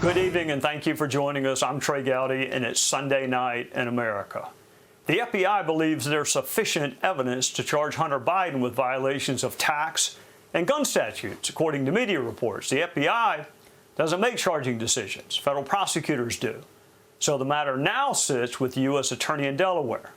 Good evening, and thank you for joining us. I'm Trey Gowdy, and it's Sunday night in America. The FBI believes there's sufficient evidence to charge Hunter Biden with violations of tax and gun statutes, according to media reports. The FBI doesn't make charging decisions. Federal prosecutors do. So the matter now sits with the U.S. Attorney in Delaware.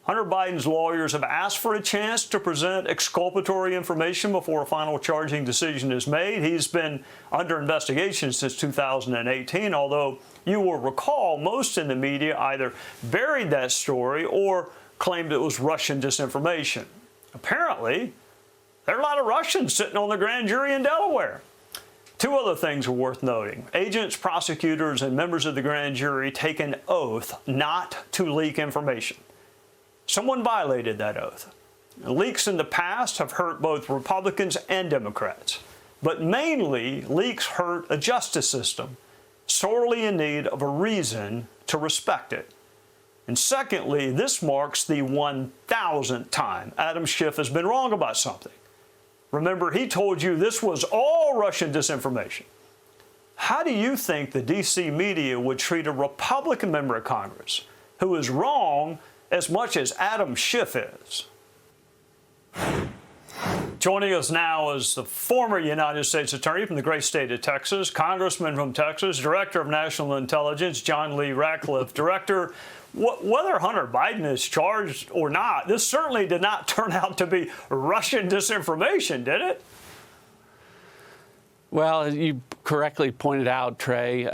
Hunter Biden's lawyers have asked for a chance to present exculpatory information before a final charging decision is made. He's been under investigation since 2018, although you will recall most in the media either buried that story or claimed it was Russian disinformation. Apparently, there are a lot of Russians sitting on the grand jury in Delaware. Two other things are worth noting. Agents, prosecutors, and members of the grand jury take an oath not to leak information. Someone violated that oath. Leaks in the past have hurt both Republicans and Democrats, but mainly leaks hurt a justice system sorely in need of a reason to respect it. And secondly, this marks the 1,000th time Adam Schiff has been wrong about something. Remember, he told you this was all Russian disinformation. How do you think the D.C. media would treat a Republican member of Congress who is wrong as much as Adam Schiff is? Joining us now is the former United States Attorney from the great state of Texas, Congressman from Texas, Director of National Intelligence, John Lee Ratcliffe. Director, whether Hunter Biden is charged or not, this certainly did not turn out to be Russian disinformation, did it? Well, you correctly pointed out, Trey,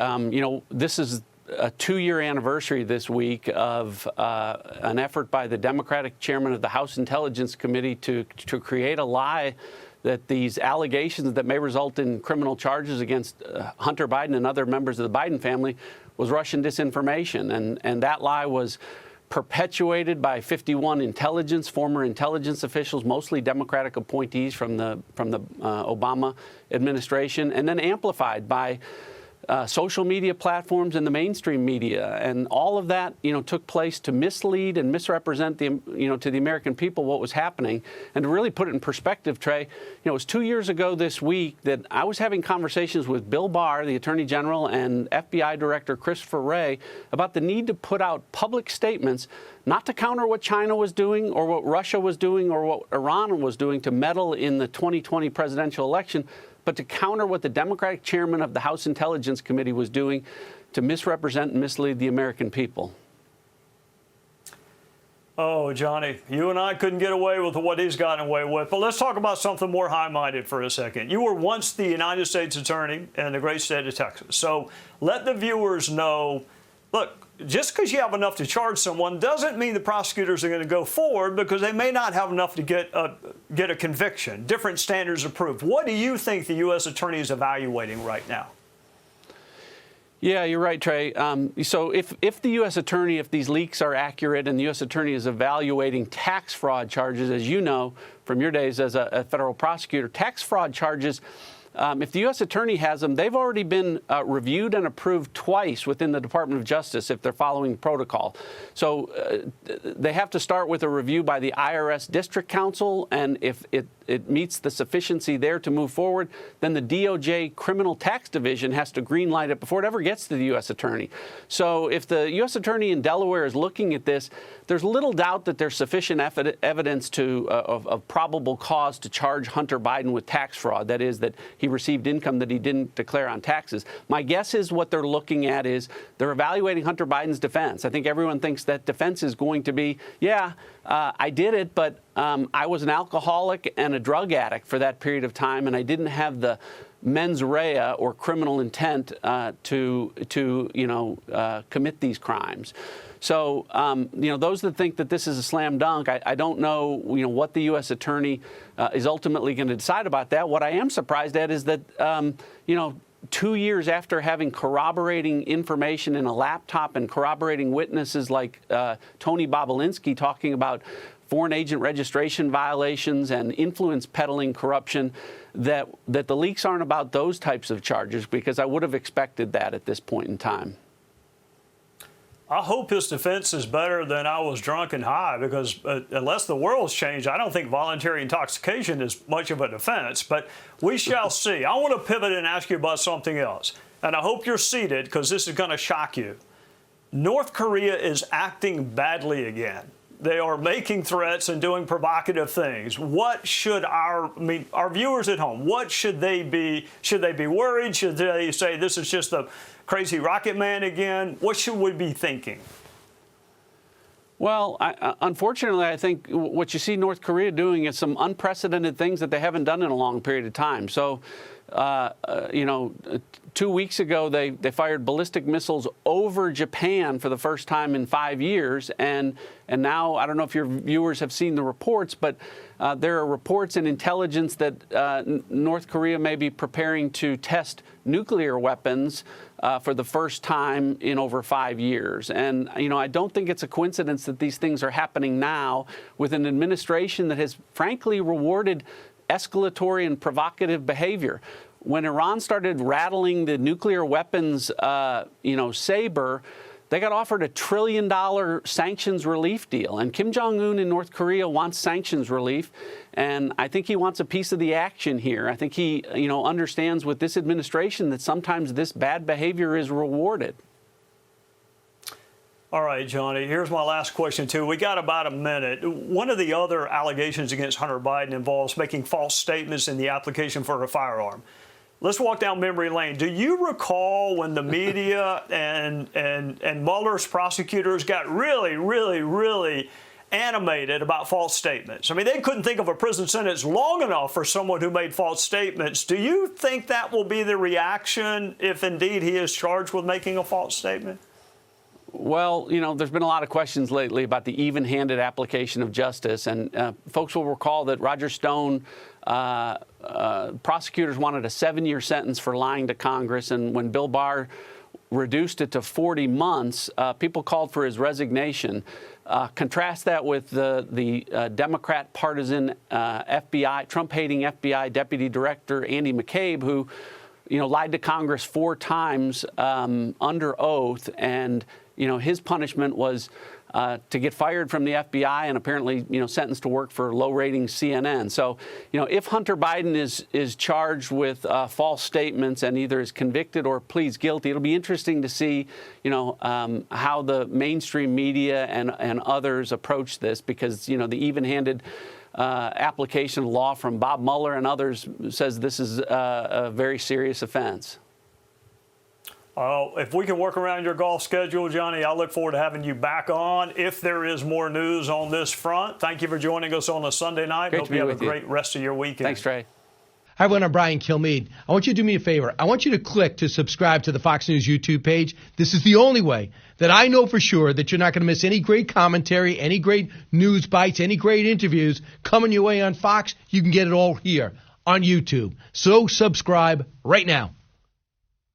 this is a 2-year anniversary this week of an effort by the Democratic chairman of the House Intelligence Committee to create a lie that these allegations that may result in criminal charges against Hunter Biden and other members of the Biden family was Russian disinformation. And that lie was perpetuated by 51 former intelligence officials, mostly Democratic appointees from the Obama administration, and then amplified by social media platforms and the mainstream media. And all of that, took place to mislead and misrepresent to the American people what was happening. And to really put it in perspective, Trey, it was 2 years ago this week that I was having conversations with Bill Barr, the Attorney General, and FBI Director Christopher Wray about the need to put out public statements not to counter what China was doing or what Russia was doing or what Iran was doing to meddle in the 2020 presidential election, but to counter what the Democratic chairman of the House Intelligence Committee was doing to misrepresent and mislead the American people. Oh, Johnny, you and I couldn't get away with what he's gotten away with. But let's talk about something more high-minded for a second. You were once the United States Attorney in the great state of Texas. So let the viewers know, look, just because you have enough to charge someone doesn't mean the prosecutors are going to go forward, because they may not have enough to get a conviction. Different standards of proof. What do you think the U.S. Attorney is evaluating right now? Yeah, you're right, Trey. So if the U.S. Attorney, if these leaks are accurate and the U.S. Attorney is evaluating tax fraud charges, as you know from your days as a federal prosecutor, tax fraud charges, if the U.S. Attorney has them, they've already been reviewed and approved twice within the Department of Justice if they're following protocol. So they have to start with a review by the IRS District Council, and if it meets the sufficiency there to move forward, then the DOJ Criminal Tax Division has to greenlight it before it ever gets to the U.S. Attorney. So if the U.S. Attorney in Delaware is looking at this, there's little doubt that there's sufficient evidence of probable cause to charge Hunter Biden with tax fraud. That is, that he received income that he didn't declare on taxes. My guess is what they're looking at is they're evaluating Hunter Biden's defense. I think everyone thinks that defense is going to be, I did it, but I was an alcoholic and a drug addict for that period of time, and I didn't have the mens rea or criminal intent to commit these crimes. So, those that think that this is a slam dunk, I don't know, what the U.S. Attorney is ultimately going to decide about that. What I am surprised at is that, 2 years after having corroborating information in a laptop and corroborating witnesses like Tony Bobulinski talking about foreign agent registration violations and influence peddling corruption, that the leaks aren't about those types of charges, because I would have expected that at this point in time. I hope his defense is better than I was drunk and high, because unless the world's changed, I don't think voluntary intoxication is much of a defense. But we shall see. I want to pivot and ask you about something else. and I hope you're seated because this is going to shock you. North Korea is acting badly again. They are making threats and doing provocative things. What should our viewers at home, what should they be? Should they be worried? Should they say this is just a crazy rocket man again? What should we be thinking? Well, unfortunately, I think what you see North Korea doing is some unprecedented things that they haven't done in a long period of time. So, 2 weeks ago, they fired ballistic missiles over Japan for the first time in 5 years. And now, I don't know if your viewers have seen the reports, but there are reports and intelligence that North Korea may be preparing to test nuclear weapons for the first time in over 5 years. And, I don't think it's a coincidence that these things are happening now with an administration that has frankly rewarded escalatory and provocative behavior. When Iran started rattling the nuclear weapons, saber, they got offered a $1 trillion sanctions relief deal. And Kim Jong-un in North Korea wants sanctions relief. And I think he wants a piece of the action here. I think he, understands with this administration that sometimes this bad behavior is rewarded. All right, Johnny, here's my last question, too. We got about a minute. One of the other allegations against Hunter Biden involves making false statements in the application for a firearm. Let's walk down memory lane. Do you recall when the media and Mueller's prosecutors got really, really, really animated about false statements? I mean, they couldn't think of a prison sentence long enough for someone who made false statements. Do you think that will be the reaction if indeed he is charged with making a false statement? Well, there's been a lot of questions lately about the even-handed application of justice. And folks will recall that Roger Stone, prosecutors wanted a 7-year sentence for lying to Congress. And when Bill Barr reduced it to 40 months, people called for his resignation. Contrast that with the Democrat partisan FBI, Trump-hating FBI Deputy Director Andy McCabe, who lied to Congress 4 times under oath. And his punishment was to get fired from the FBI and apparently, sentenced to work for low-rating CNN. So, if Hunter Biden is charged with false statements and either is convicted or pleads guilty, it'll be interesting to see, how the mainstream media and others approach this, because, the even-handed application of law from Bob Mueller and others says this is a very serious offense. If we can work around your golf schedule, Johnny, I look forward to having you back on if there is more news on this front. Thank you for joining us on a Sunday night. Great Hope you have a great rest of your weekend. Thanks, Trey. Hi, everyone. I'm Brian Kilmeade. I want you to do me a favor. I want you to click to subscribe to the Fox News YouTube page. This is the only way that I know for sure that you're not going to miss any great commentary, any great news bites, any great interviews coming your way on Fox. You can get it all here on YouTube. So subscribe right now.